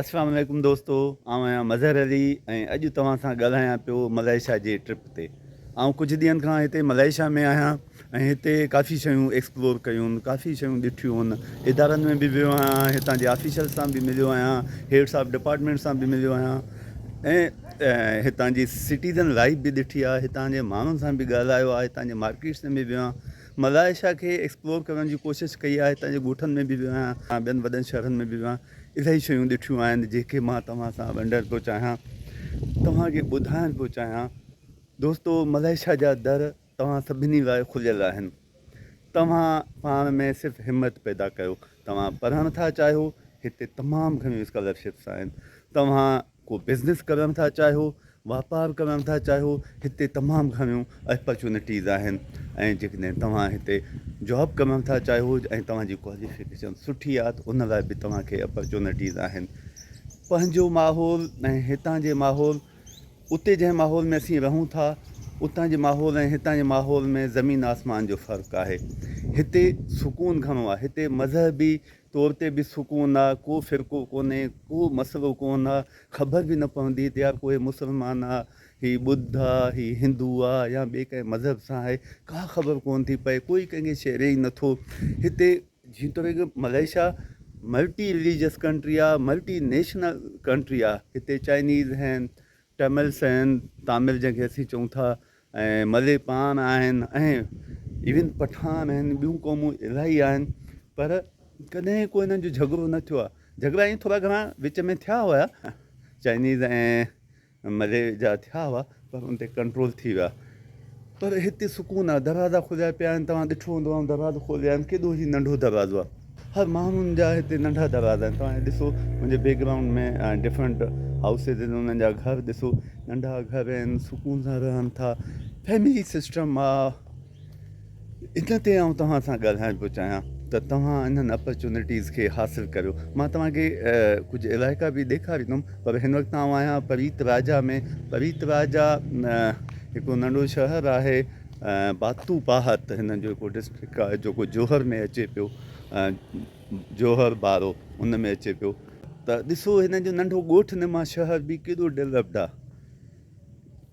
अस्सलाम वालेकुम दोस्तो, आउं आहियां मज़हर अली ऐं अॼु तव्हां सां ॻाल्हायां पियो मलेशिया जे ट्रिप ते। आउं कुझु ॾींहंनि खां हिते मलेशिया में आहियां ऐं हिते काफ़ी शयूं एक्सप्लोर कयूं आहिनि, काफ़ी शयूं ॾिठियूं आहिनि। इदारनि में बि वियो आहियां, हितां जे ऑफिशियल सां बि मिलियो आहियां, हेड्स ऑफ डिपार्टमेंट सां बि मिलियो आहियां ऐं हितां जी सिटीज़न लाइफ बि ॾिठी आहे, हितां जे माण्हुनि सां बि ॻाल्हायो आहे, हितां जे मार्केट्स में बि वियो आहियां। मलेशिया खे एक्सप्लोर करण जी कोशिशि कई आहे, हितां जे ॻोठनि में बि वियो आहियां, ॿियनि वॾनि शहरनि में बि वियो आहियां। इलाही शयूं ॾिठियूं आहिनि जेके मां तव्हां सां वंडण पियो चाहियां, तव्हांखे ॿुधाइण पियो चाहियां। दोस्तो, मलेशिया जा दर तव्हां सभिनी लाइ खुलियल आहिनि। तव्हां पाण में सिर्फ़ु हिमत पैदा कयो। तव्हां पढ़णु था चाहियो, हिते तमामु घणियूं स्कॉलरशिप्स आहिनि। तव्हां को बिज़नेस करणु था चाहियो, वापारु करणु था चाहियो, हिते तमामु घणियूं अपॉर्चुनिटीज़ आहिनि। ऐं जेकॾहिं तव्हां हिते जॉब करणु था चाहियो ऐं तव्हांजी क्वालिफिकेशन सुठी आहे त उन लाइ बि तव्हांखे अपॉर्चुनिटीज़ आहिनि। पंहिंजो माहौल ऐं हितां जे माहौल, उते जंहिं माहौल में असीं रहूं था, उतां जे माहौल ऐं हितां जे माहौल में ज़मीन आसमान जो फ़र्क़ु आहे। हिते सुकून घणो आहे, हिते मज़हबी तौर ते बि सुकून आहे, को फ़िरक़ो कोन्हे, को मसइलो कोन आहे। ख़बर बि न पवंदी त यार कोई मुस्लमान आहे, हीउ ॿुध आहे, हीउ हिंदू आहे या ॿिए कंहिं मज़हब सां आहे, का ख़बर कोन थी पए, कोई कंहिंखे छेड़े ई नथो। हिते जीअं त मलेशिया मल्टी रिलीजियस कंट्री आहे, मल्टी नेशनल कंट्री आहे। हिते चाइनीज़ आहिनि, तमिल्स आहिनि, तामिल जंहिंखे असीं चऊं था, ऐं मले पान आहिनि, ऐं इवन पठान आहिनि, ॿियूं क़ौमूं इलाही आहिनि। पर कॾहिं को हिननि जो झगड़ो न थियो आहे। झगड़ा ईअं थोरा घणा विच में थिया हुआ, चाइनीज़ ऐं मले जा थिया हुआ, पर उन ते कंट्रोल थी विया। पर हिते सुकून आहे, दरवाज़ा खुलिया पिया आहिनि। तव्हां ॾिठो हूंदो आहे दरवाज़ो खोलिया आहिनि, केॾो ई नंढो दरवाज़ो आहे। हर माण्हुनि जा हिते नंढा दरवाज़ा आहिनि। तव्हां ॾिसो मुंहिंजे बैकग्राउंड में डिफरेंट हाउसिस आहिनि, उन्हनि जा घर ॾिसो, नंढा घर आहिनि, सुकून सां रहनि था, फैमिली सिस्टम आहे। इन ते आउं तव्हां सां ॻाल्हाइण पियो चाहियां त तव्हां इन्हनि अपॉर्चुनिटीज़ खे हासिलु करियो। मां तव्हांखे कुझु इलाइक़ा बि ॾेखारींदुमि, पर हिन वक़्तु आउं आहियां परीत राजा में। परीत राजा हिकिड़ो नंढो शहरु आहे, बातू पाहत हिन जो हिकिड़ो डिस्ट्रिक्ट आहे, जेको जोहर में अचे पियो, जोहर बारो उन में अचे पियो। त ॾिसो हिन जो नंढो ॻोठु निमा शहर बि केॾो डेवलप्ड आहे,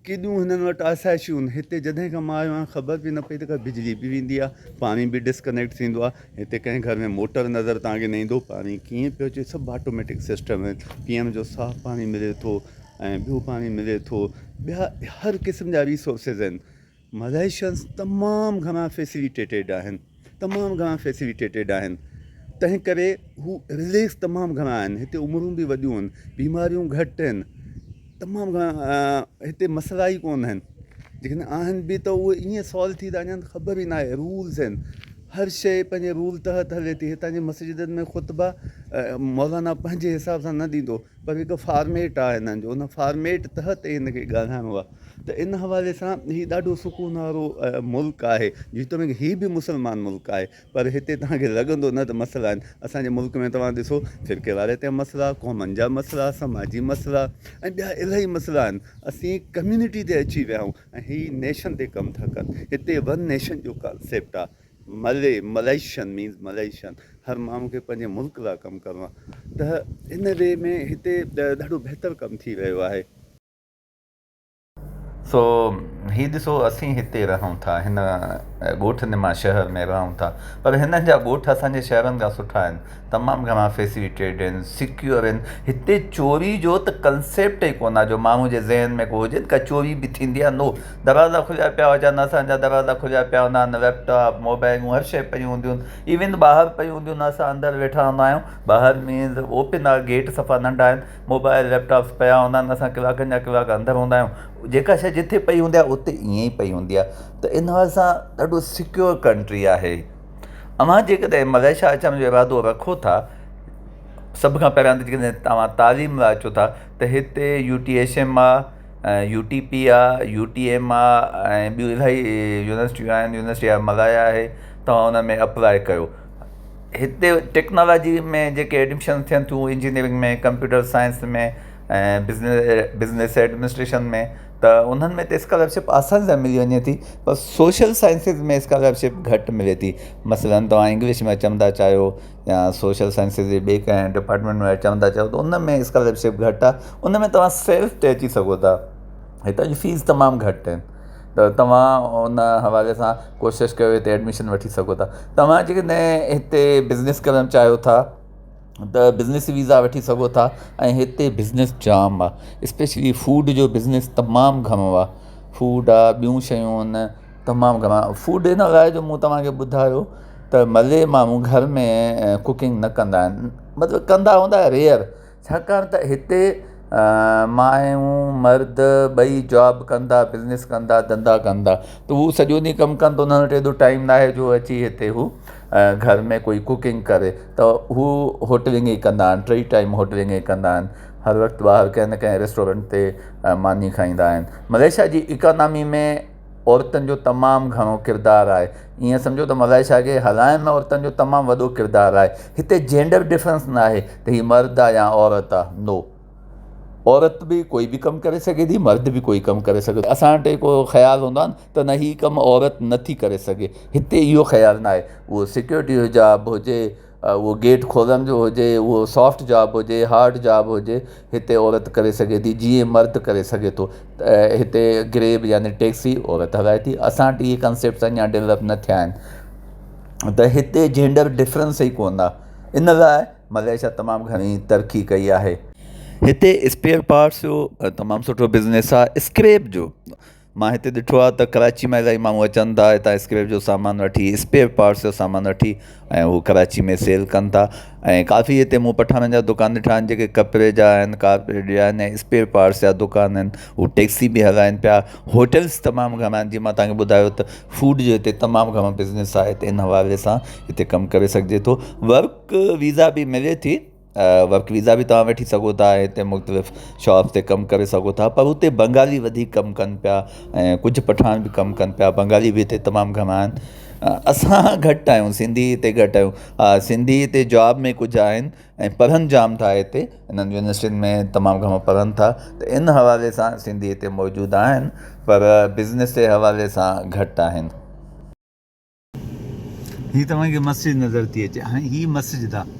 केॾियूं हिननि वटि आसाइशियूं आहिनि। हिते जॾहिं खां मां आयो आहियां ख़बर बि न पई त बिजली बि वेंदी आहे, पाणी बि डिस्कनेक्ट थींदो आहे। हिते कंहिं घर में मोटर नज़र तव्हांखे न ईंदो, पाणी कीअं पियो अचे, सभु ऑटोमेटिक सिस्टम आहिनि। पीअण जो साफ़ु पाणी मिले थो ऐं ॿियो पाणी मिले थो, ॿिया हर क़िस्म जा रिसोर्सिस आहिनि। मलेशियंस तमामु घणा फैसिलिटेटेड आहिनि, तमामु घणा फैसिलिटेटेड आहिनि। तंहिं करे हू रिलैक्स तमामु घणा आहिनि। हिते उमिरूं बि वॾियूं आहिनि, बीमारियूं घटि आहिनि, तमामु घणा हिते मसइला ई कोन आहिनि। जेकॾहिं आहिनि बि त उहे ईअं सॉल्व थी था वञनि, ख़बर ई न आहे। रूल्स आहिनि, हर शइ पंहिंजे रूल तहत हले थी। हितां जी मस्जिदनि में ख़ुतबा मौलाना पंहिंजे हिसाब सां न ॾींदो, पर हिकु फॉर्मेट आहे हिननि जो, उन फॉर्मेट तहत हिन खे ॻाल्हाइणो आहे। त इन हवाले सां हीउ ॾाढो सुकून वारो मुल्क आहे। जीअं त हीउ बि मुस्लमान मुल्क आहे, पर हिते तव्हांखे लॻंदो न त मसइला आहिनि। असांजे मुल्क में तव्हां ॾिसो फ़िरके वारे ते मसइला, क़ौमनि जा मसइला, समाजी मसइला ऐं ॿिया इलाही मसइला आहिनि। असीं कम्यूनिटी ते अची विया आहियूं ऐं हीअ नेशन ते कमु था कनि। हिते वन नेशन जो कॉन्सेप्ट आहे। मलेशियन मीन्स मलेशियन, हर माण्हू खे पंहिंजे मुल्क लाइ कमु करिणो आहे। त इन वे में हिते ॾाढो बहितरु कमु थी रहियो आहे। सो हीउ ॾिसो, असीं हिते रहूं था, हिन ॻोठ निमा शहर में रहूं था, पर हिननि जा ॻोठ असांजे शहरनि खां सुठा आहिनि, तमामु घणा फैसिलिटेड आहिनि, सिक्योर आहिनि। हिते चोरी जो त कंसेप्ट ई कोन आहे जो माण्हू जे ज़हन में को हुजे का चोरी बि थींदी आहे। नो, दरवाज़ा खुलिया पिया हुजनि, असांजा दरवाज़ा खुलिया पिया हूंदा आहिनि, लैपटॉप मोबाइलूं हर शइ पयूं हूंदियूं आहिनि। इवन ॿाहिरि पयूं हूंदियूं आहिनि, असां अंदरि वेठा हूंदा आहियूं, ॿाहिरि मीन्स ओपन आहे, गेट सफ़ा नंढा आहिनि, मोबाइल लैपटॉप्स पिया हूंदा आहिनि, असां कलाकनि जा कलाक अंदरि हूंदा आहियूं। जेका शइ जिथे पई हूंदी आहे उते ईअं ई पई हूंदी आहे। त इन वजह सां ॾाढो सिक्योर कंट्री आहे। अव्हां जेकॾहिं मलेशिया अचण जो इरादो रखो था, सभ खां पहिरियां त जेकॾहिं तव्हां तालीम लाइ अचो था त हिते UTHM आहे, UTP आहे, UTM आहे ऐं ॿियूं इलाही यूनिवर्सिटियूं आहिनि। यूनिवर्सिटी ऑफ मलाया आहे, तव्हां उन में अप्लाई कयो। हिते टेक्नोलॉजी में जेके एडमिशन थियनि थियूं, इंजीनियरिंग में, कंप्यूटर साइंस में ऐं बिज़नेस एडमिनिस्ट्रेशन में, त उन्हनि में त स्कॉलरशिप आसानी सां मिली वञे थी, पर सोशल साइंसिस में स्कॉलरशिप घटि मिले थी। मसइलनि तव्हां इंग्लिश में अचण था चाहियो या सोशल साइंसिस जे ॿिए कंहिं डिपार्टमेंट में अचण था चाहियो त उन में स्कॉलरशिप घटि आहे। उन में तव्हां सेल्फ ते अची सघो था। हितां जी फीस तमामु घटि आहिनि, त तव्हां उन हवाले सां कोशिशि कयो हिते एडमिशन वठी सघो था। तव्हां जेकॾहिं हिते बिज़नेस करणु चाहियो था त बिज़नेस वीज़ा वठी सघो था, ऐं हिते बिज़नेस जाम आहे, स्पेशली फूड जो बिज़नेस तमामु घणो आहे। फूड आहे, ॿियूं शयूं आहिनि, तमामु घणा। फूड इन लाइ जो मूं तव्हांखे ॿुधायो त मले माण्हू घर में कुकिंग न कंदा आहिनि, मतिलबु कंदा हूंदा रेयर, छाकाणि त हिते मायूं मर्द ॿई जॉब कंदा, बिज़नेस कंदा, धंधा कंदा, त हू सॼो ॾींहुं कमु कनि, त उन्हनि वटि एॾो टाइम न आहे जो अची हिते हू घर में कोई कुकिंग करे, त हू होटलिंग ई कंदा आहिनि, 3 टाइम होटलिंग ई कंदा आहिनि, हर वक़्तु ॿाहिरि कंहिं न कंहिं रेस्टोरेंट ते मानी खाईंदा आहिनि। मलेशिया जी इकोनॉमी में औरतुनि जो तमामु घणो किरदारु आहे। ईअं सम्झो त मलेशिया खे हलाइण में औरतुनि जो तमामु वॾो किरदारु आहे। हिते जेंडर डिफरेंस न आहे त हीअ मर्द आहे या औरत आहे, नो, औरत बि कोई बि कमु करे सघे थी, मर्द बि कोई कमु करे सघे थो। असां वटि को ख़्यालु हूंदो आहे न त न हीअ कमु औरत नथी करे सघे, हिते इहो ख़्यालु न आहे। उहो सिक्योरिटी जो जॉब हुजे, उहो गेट खोलण जो हुजे, उहो सॉफ्ट जॉब हुजे, हार्ड जॉब हुजे, हिते औरत करे सघे थी जीअं मर्द करे सघे थो। हिते ग्रेब यानी टैक्सी औरत हलाए थी। असां वटि इहे कंसेप्ट अञा डेवलप न थिया आहिनि, त हिते जेंडर डिफरेंस ई कोन आहे। इन लाइ मलेशिया तमामु घणी तरक़ी कई आहे। हिते स्पेयर पार्ट्स जो तमामु सुठो बिज़नेस आहे। स्क्रैप जो मां हिते ॾिठो आहे त कराची में इलाही माण्हू अचनि था हितां स्क्रैप जो सामान वठी, स्पेयर पार्ट्स जो सामान वठी, ऐं हू कराची में सेल कनि था। ऐं काफ़ी हिते मूं पठाननि जा दुकान ॾिठा आहिनि जेके कपिड़े जा आहिनि, कारपेट जा आहिनि, ऐं स्पेयर पार्ट्स जा दुकान आहिनि। हू टैक्सी बि हलाइनि पिया। होटल्स तमामु घणा आहिनि, जीअं मां तव्हांखे ॿुधायो त फूड जो हिते तमामु घणो बिज़नेस आहे। हिते इन हवाले सां हिते कमु करे सघिजे थो। वर्क वीज़ा बि मिले थी, वर्क वीज़ा बि तव्हां वठी सघो था, हिते मुख़्तलिफ़ शॉप्स ते कमु करे सघो था। पर हुते बंगाली वधीक कमु कनि पिया, ऐं कुझु पठान बि कमु कनि पिया। बंगाली बि हिते तमामु घणा आहिनि। असां घटि आहियूं, सिंधी हिते घटि आहियूं। हा, सिंधी हिते जॉब में कुझु आहिनि, ऐं पढ़नि जाम था हिते, इन्हनि यूनिवर्सिटियुनि में तमामु घणो पढ़नि था, त इन हवाले सां सिंधी हिते मौजूदु आहिनि, पर बिज़नेस जे हवाले सां घटि आहिनि। हीअ तव्हांखे मस्जिद नज़र थी अचे। हाणे हीअ मस्जिद आहे,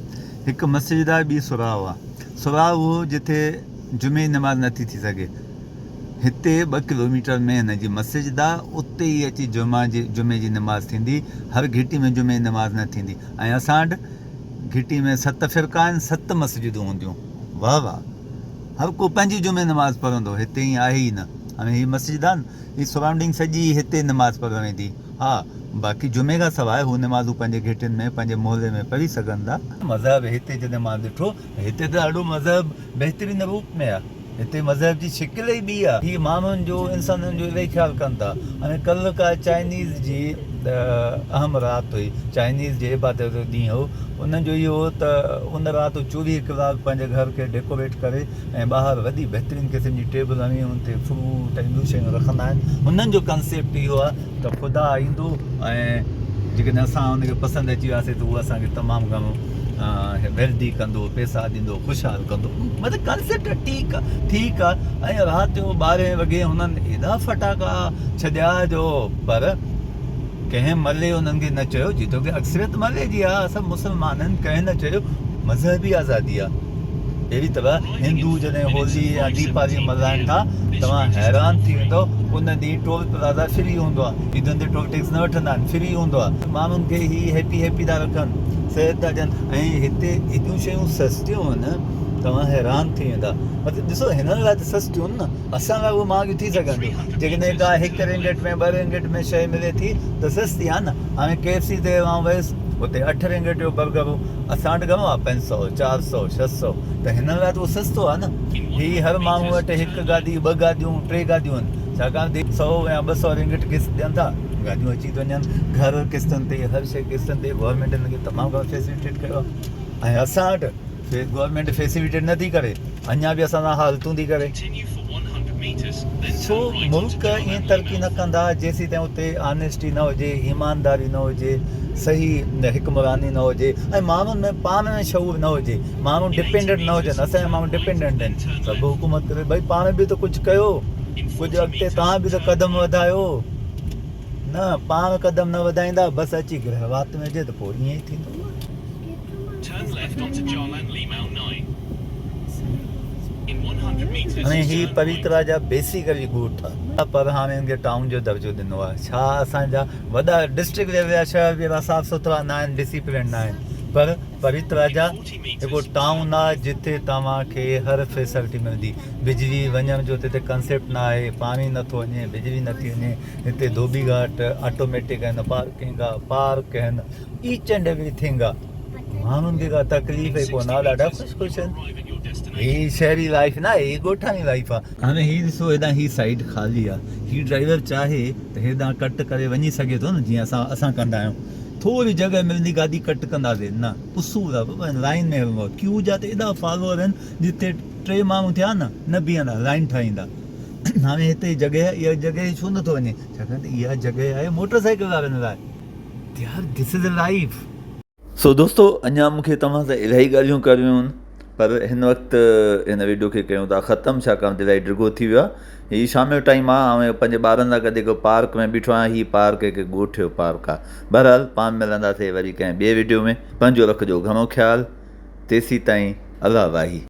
हिकु मस्जिद आहे, ॿी सुराव आहे। सुराव उहो जिथे जुमे जी नमाज़ नथी थी सघे। हिते 2 किलोमीटर में हिन जी मस्जिद आहे, उते ई अची जुमे जी नमाज़ थींदी। हर घिटी में जुमे जी नमाज़ न थींदी। ऐं असां वटि घिटी में 7 फ़िरका आहिनि, 7 मस्जिदूं हूंदियूं। वाह वाह, हर को पंहिंजी जुमे नमाज़ पढ़ंदो। हिते ईअं आहे ई न। हाणे हीअ मस्जिद आहे न, हीअ सराउंडिंग सॼी हिते नमाज़ पढ़णु वेंदी। हा, बाक़ी जुमे खां सवाइ हू नमाज़ूं पंहिंजे घिटियुनि में, पंहिंजे मोहल्ले में पढ़ी सघनि था। मज़हब हिते जॾहिं मां ॾिठो, हिते त ॾाढो मज़हब बहितरीन रूप में आहे। हिते मज़हब जी शिकिल ई ॿी आहे। हीअ माण्हुनि जो, इंसाननि जो इलाही ख़्यालु कनि था। हाणे कल्ह का चाइनीज़ जी अहम राति हुई, चाइनीज़ जे इबादत जो ॾींहुं हो। उनजो इहो हो त उन राति 24 कलाक पंहिंजे घर खे डेकोरेट करे, ऐं ॿाहिरि वॾी बहितरीन क़िस्म जी टेबल हणी, हुन ते फ्रूट ऐं ॿियूं शयूं रखंदा आहिनि। हुननि जो कंसेप्ट इहो आहे त ख़ुदा ईंदो, ऐं जेकॾहिं असां हुनखे पसंदि अची वियासीं त उहो असांखे तमामु घणो वेल्दी कंदो, पैसा ॾींदो, ख़ुशहाल कंदो। मतिलबु कंसेप्ट ठीकु आहे। ऐं राति जो 12 वॻे हुननि एॾा फटाका छॾिया जो, पर कंहिं मले उन्हनि खे न चयो, जीतो की अक्सरियत मले जी आहे, असां मुस्लमाननि कंहिं न चयो। मज़हबी आज़ादी आहे। अहिड़ी तरह हिंदू जॾहिं होली या दीपावली मल्हाइनि था, तव्हां हैरान थी वेंदो। उन ॾींहुं टोल प्लाज़ा फ्री हूंदो आहे, ईदनि ते टोल टैक्स न वठंदा आहिनि, फ्री हूंदो आहे। माण्हुनि खे ही हैप्पी था रखनि, सिहत था ॾियनि, ऐं हिते एतिरियूं शयूं सस्तियूं आहिनि, तव्हां हैरान थी वेंदा। मतिलबु ॾिसो, हिननि लाइ त सस्तियूं आहिनि न, असां लाइ उहो महांगियूं थी सघनि थियूं। जेकॾहिं का 1 रिंगट में 2 रिंगट में शइ मिले थी त सस्ती आहे न। हाणे KFC ते मां वियुसि, उते 8 रिंगट जो बर्गर हो, असां वटि घणो आहे 500, 400, 600, त हिन लाइ त उहो सस्तो आहे न। हीअ हर माण्हू वटि 1 गाॾी, 2 गाॾियूं, 3 गाॾियूं आहिनि, छाकाणि त 100 या 200 रिंगट किस्त ॾियनि था, गाॾियूं अची थी वञनि, घर किस्तनि ते, हर शइ किस्तनि ते। गवर्नमेंट हिनखे तमामु घणो फैसिलिटेट कयो आहे, ऐं असां वटि गवर्नमेंट फैसिलिटेट नथी करे, अञा बि असां सां हालतूं थी करे। सो मुल्क ईअं तरक़ी न कंदा जेसीं ताईं उते ऑनेस्टी न हुजे, ईमानदारी न हुजे, सही हिकमरानी न हुजे, ऐं माण्हुनि में पाण में शऊर न हुजे। माण्हू डिपेंडेंट न हुजनि। असांजा माण्हू डिपेंडेंट आहिनि, सभु हुकूमत करे, भई पाण बि त कुझु कयो। कुझु अॻिते तव्हां बि त क़दम वधायो न, पाण क़दम न वधाईंदा बसि अची ग्रह वात में अचे त पोइ ईअं ई थींदो। Turn left onto Jarland Limau 9. In 100 meters. हाणे ही पवित्रा जा बेसिकली ॻोठ आहे, पर हाणे हिनखे टाउन जो दर्जो ॾिनो आहे। छा असांजा वॾा डिस्ट्रिक्ट लेवल जा शहर बि एॾा साफ़ सुथरा न आहिनि, डिसिप्लिन न आहिनि, पर पवित्रा जा हिकिड़ो टाउन आहे जिते तव्हांखे हर फैसिलिटी मिलंदी। बिजली वञण जो हिते कंसेप्ट न आहे, पाणी नथो वञे, बिजली नथी वञे, हिते धोबी घाट ऑटोमेटिक आहिनि, पार्किंग आहे, पार्क आहिनि, ईच एंड एवरीथिंग आहे। माण्हुनि खे का तकलीफ़ ई कोन आहे, ॾाढा ख़ुशि आहिनि। ही शहरी लाइफ न आहे, ही ॻोठाणी लाइफ आहे। हाणे ही ॾिसो, हेॾां ही साइड ख़ाली आहे, ही ड्राइवर चाहे त हेॾां कट करे वञी सघे थो न, जीअं असां कंदा आहियूं। थोरी जॻह मिलंदी गाॾी कट कंदासीं, न उसूल आहे, लाइन में हलंदो आहे। क्यू जा त एॾा फॉलोअर आहिनि, जिते 3 माण्हू थिया न बीहंदा, लाइन ठाहींदा। हाणे हिते इहा जॻह छो नथो वञे, छाकाणि त इहा जॻह आहे मोटर साइकिल वारनि लाइ। यार दिस इज़ लाइफ। सो दोस्तो, अञा मूंखे तव्हां सां इलाही ॻाल्हियूं करियूं आहिनि, पर हिन वक़्तु हिन वीडियो खे कयूं था ख़तमु, छाकाणि त इलाही डिघो थी वियो आहे। हीउ शाम जो टाइम आहे ऐं पंहिंजे ॿारनि सां गॾु हिकु पार्क में बीठो आहियां। हीउ पार्क हिकु ॻोठ जो पार्क आहे। बहरहाल पाण मिलंदासीं वरी कंहिं ॿिए वीडियो में। पंहिंजो रखिजो घणो ख़्यालु, तेसीं ताईं अल्लाह वाही।